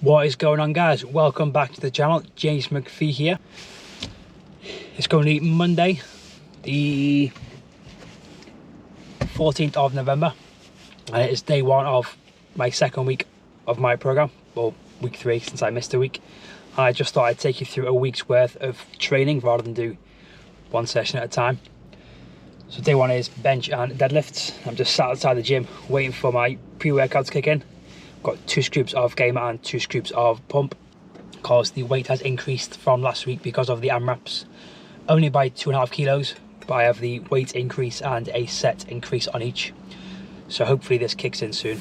What is going on, guys? Welcome back to the channel. James McPhee here. It's currently Monday the 14th of November and it is day one of my second week of my program, well, week 3 since I missed a week. I just thought I'd take you through a week's worth of training rather than do one session at a time. So day one is bench and deadlifts. I'm just sat outside the gym waiting for my pre-workout to kick in. Got 2 scoops of gamer and 2 scoops of pump, because the weight has increased from last week because of the AMRAPs, only by 2.5 kilos, but I have the weight increase and a set increase on each, so hopefully this kicks in soon.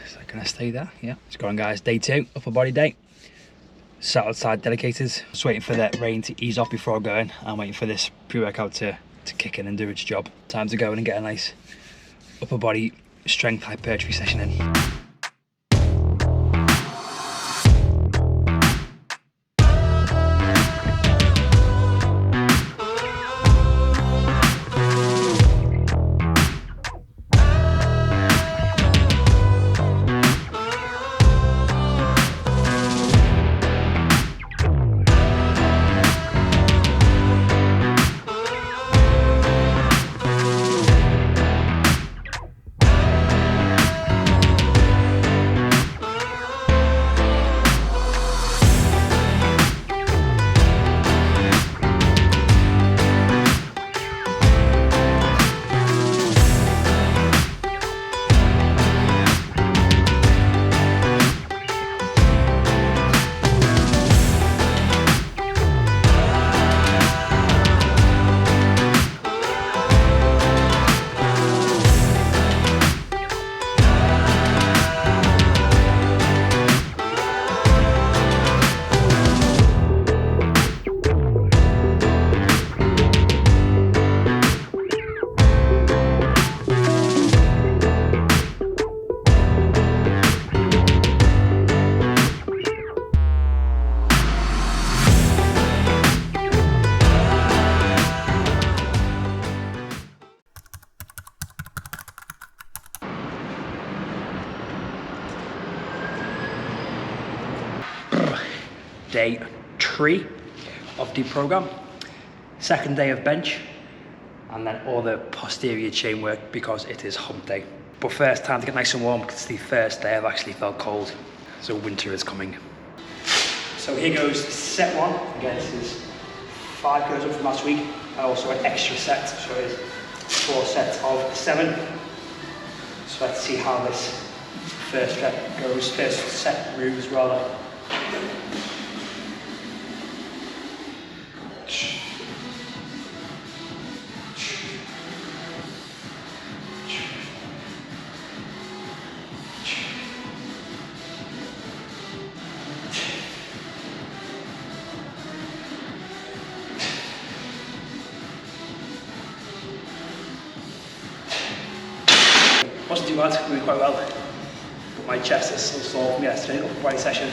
So can I stay there? Yeah. It's going, guys. Day 2, upper body day. Sat outside dedicators. Just waiting for the rain to ease off before going. I'm waiting for this pre-workout to kick in and do its job. Time to go in and get a nice upper body strength hypertrophy session in. Day 3 of the program, second day of bench, and then all the posterior chain work because it is hump day. But first, time to get nice and warm because it's the first day I've actually felt cold, so winter is coming. So here goes set one. Again, this is 5 kilos up from last week, and also an extra set, so it is 4 sets of 7. So let's see how this first set goes, first set moves rather. Wasn't too bad, moving quite well, but my chest is still sore from yesterday, upper body session.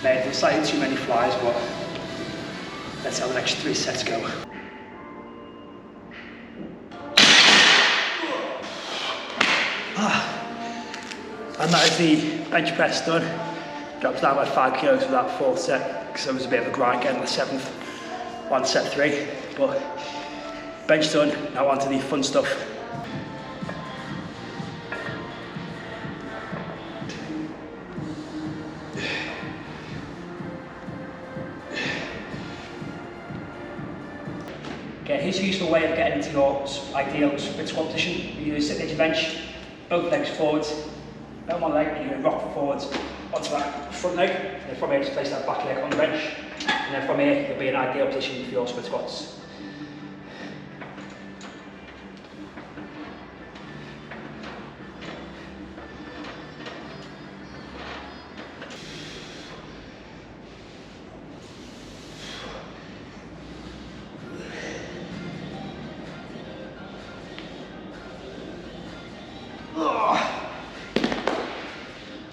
Made slightly too many flies, but let's see how the next 3 sets go. And that is the bench press done. Drops down by 5 kilos for that 4th set, because it was a bit of a grind getting the 7th on set 3. But bench done, now on to the fun stuff. Okay, here's a useful way of getting into your ideal split squat position. You're going to sit on your bench, both legs forwards, bend one leg, and you're going to rock forwards onto that front leg. And then from here, just place that back leg on the bench. And then from here, you'll be in an ideal position for your split squats.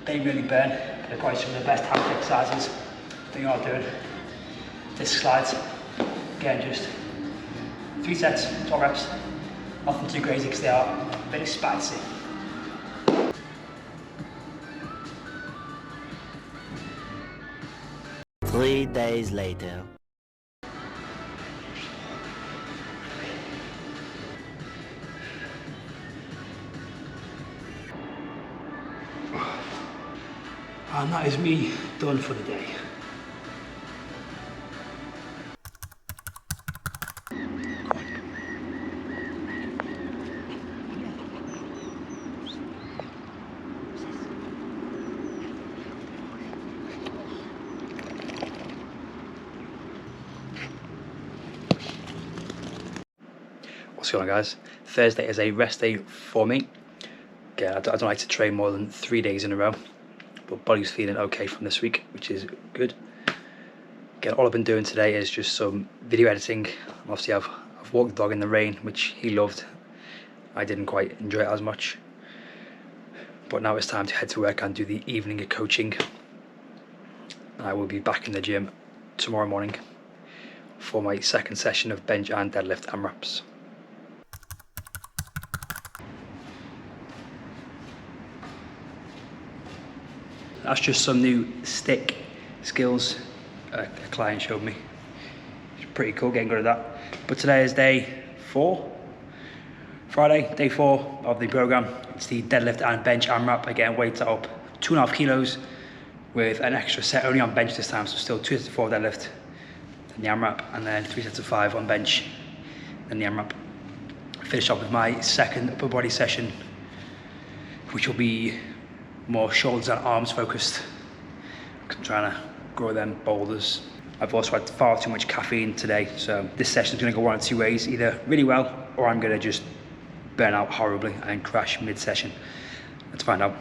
They really burn. They're probably some of the best hamstring exercises that you're doing. This slides, again, just 3 sets, 12 reps. Nothing too crazy because they are very spicy. Three days later. And that is me done for the day. What's going on, guys? Thursday is a rest day for me. Yeah, I don't like to train more than 3 days in a row. But body's feeling okay from this week, which is good. Again, all I've been doing today is just some video editing. Obviously, I've walked the dog in the rain, which he loved. I didn't quite enjoy it as much. But now it's time to head to work and do the evening of coaching. I will be back in the gym tomorrow morning for my 2nd session of bench and deadlift AMRAPs. That's just some new stick skills a client showed me. It's pretty cool, getting good at that. But today is day 4, Friday, day 4 of the program. It's the deadlift and bench AMRAP. Again, weights are up 2.5 kilos with an extra set only on bench this time, so still 2 sets of 4 deadlift, then the AMRAP, and then 3 sets of 5 on bench, then the AMRAP. Finish up with my 2nd upper body session, which will be more shoulders and arms focused. I'm trying to grow them boulders. I've also had far too much caffeine today, so this session is going to go one of 2 ways: either really well, or I'm going to just burn out horribly and crash mid-session. Let's find out.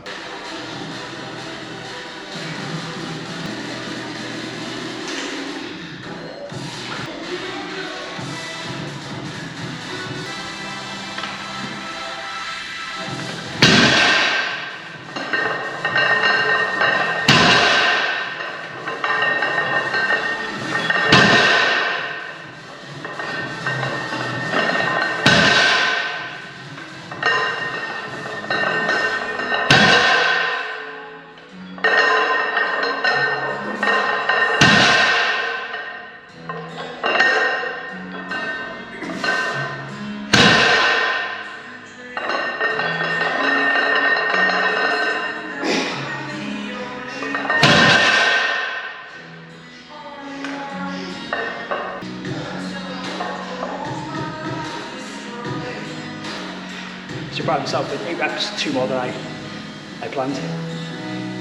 surprised myself with 8 reps, 2 more than I planned.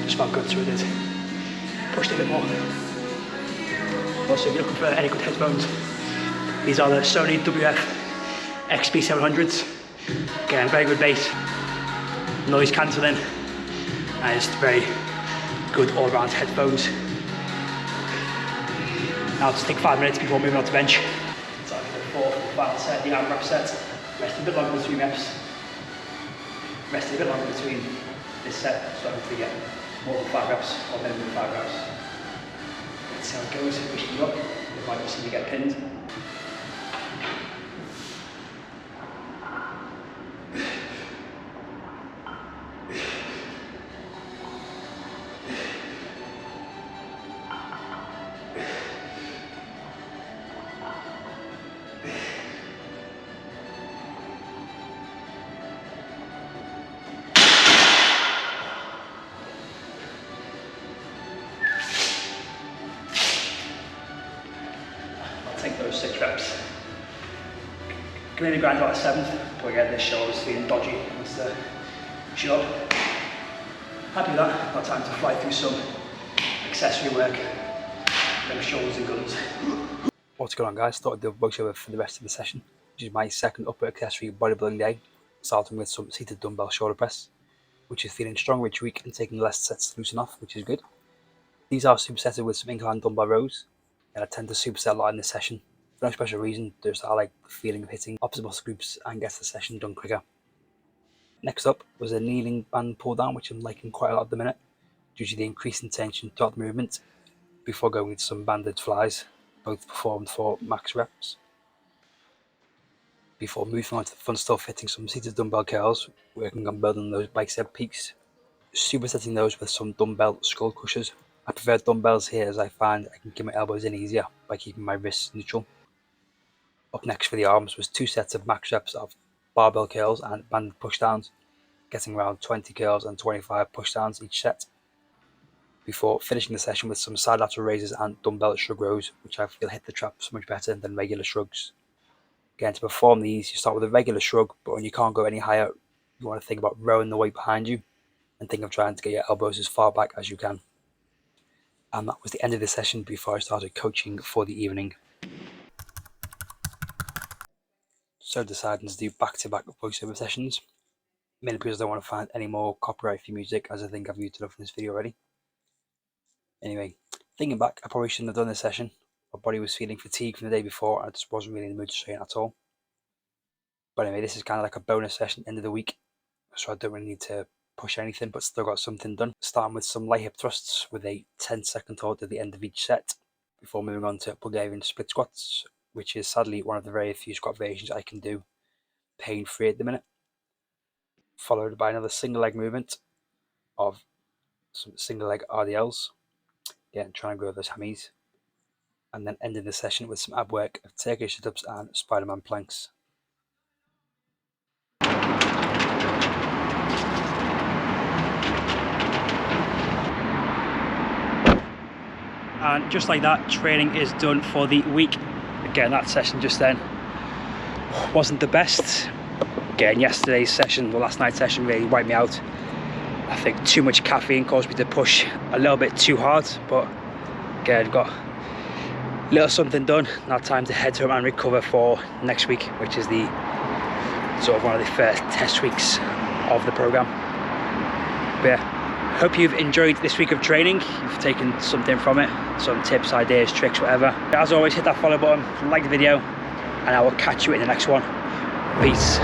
Just felt good, so I did. Pushed it a bit more. Also, if you're looking for any good headphones, these are the Sony WF XP700s. Again, very good bass, noise cancelling, and just very good all-round headphones. Now just take 5 minutes before moving on to bench. So the fourth final set, the arm rep set. Rest a bit longer between reps. Rest a bit longer between this set, so hopefully get more than 5 reps or minimum 5 reps. Let's see how it goes. Wishing you luck. It might just need to get pinned. Take those 6 reps. Can maybe grind out a 7th, but again, this shoulder's feeling dodgy. Wants to chill up. Happy with that. Got time to fly through some accessory work. Them shoulders and guns. What's going on, guys? Thought I'd do a voiceover for the rest of the session, which is my second upper accessory bodybuilding day, starting with some seated dumbbell shoulder press, which is feeling stronger each week and taking less sets to loosen off, which is good. These are supersetted with some incline dumbbell rows. And I tend to superset a lot in this session. For no special reason, just I like the feeling of hitting opposite muscle groups and gets the session done quicker. Next up was a kneeling band pull down, which I'm liking quite a lot at the minute, due to the increasing tension throughout the movement, before going into some banded flies, both performed for max reps. Before moving on to the fun stuff, hitting some seated dumbbell curls, working on building those bicep peaks, supersetting those with some dumbbell skull crushers. I prefer dumbbells here as I find I can get my elbows in easier by keeping my wrists neutral. Up next for the arms was 2 sets of max reps of barbell curls and banded pushdowns, getting around 20 curls and 25 pushdowns each set, before finishing the session with some side lateral raises and dumbbell shrug rows, which I feel hit the traps much better than regular shrugs. Again, to perform these, you start with a regular shrug, but when you can't go any higher, you want to think about rowing the weight behind you and think of trying to get your elbows as far back as you can. And that was the end of the session before I started coaching for the evening. So deciding to do back-to-back voiceover sessions, mainly because I don't want to find any more copyright-free music, as I think I've used enough in this video already. Anyway, thinking back, I probably shouldn't have done this session. My body was feeling fatigued from the day before, and I just wasn't really in the mood to train at all. But anyway, this is kind of like a bonus session end of the week, so I don't really need to push anything, but still got something done. Starting with some light hip thrusts with a 10-second hold at the end of each set, before moving on to Bulgarian split squats, which is sadly one of the very few squat variations I can do pain-free at the minute. Followed by another single leg movement of some single leg RDLs, again trying to grow those hammies, and then ending the session with some ab work of Turkish sit-ups and Spider-Man planks. And just like that, training is done for the week. Again, that session just then wasn't the best. Again, yesterday's session, the last night's session, really wiped me out. I think too much caffeine caused me to push a little bit too hard, but again, got a little something done. Now time to head home and recover for next week, which is the sort of one of the first test weeks of the program. But yeah, hope you've enjoyed this week of training. You've taken something from it, some tips, ideas, tricks, whatever. As always, hit that follow button, like the video, and I will catch you in the next one. Peace.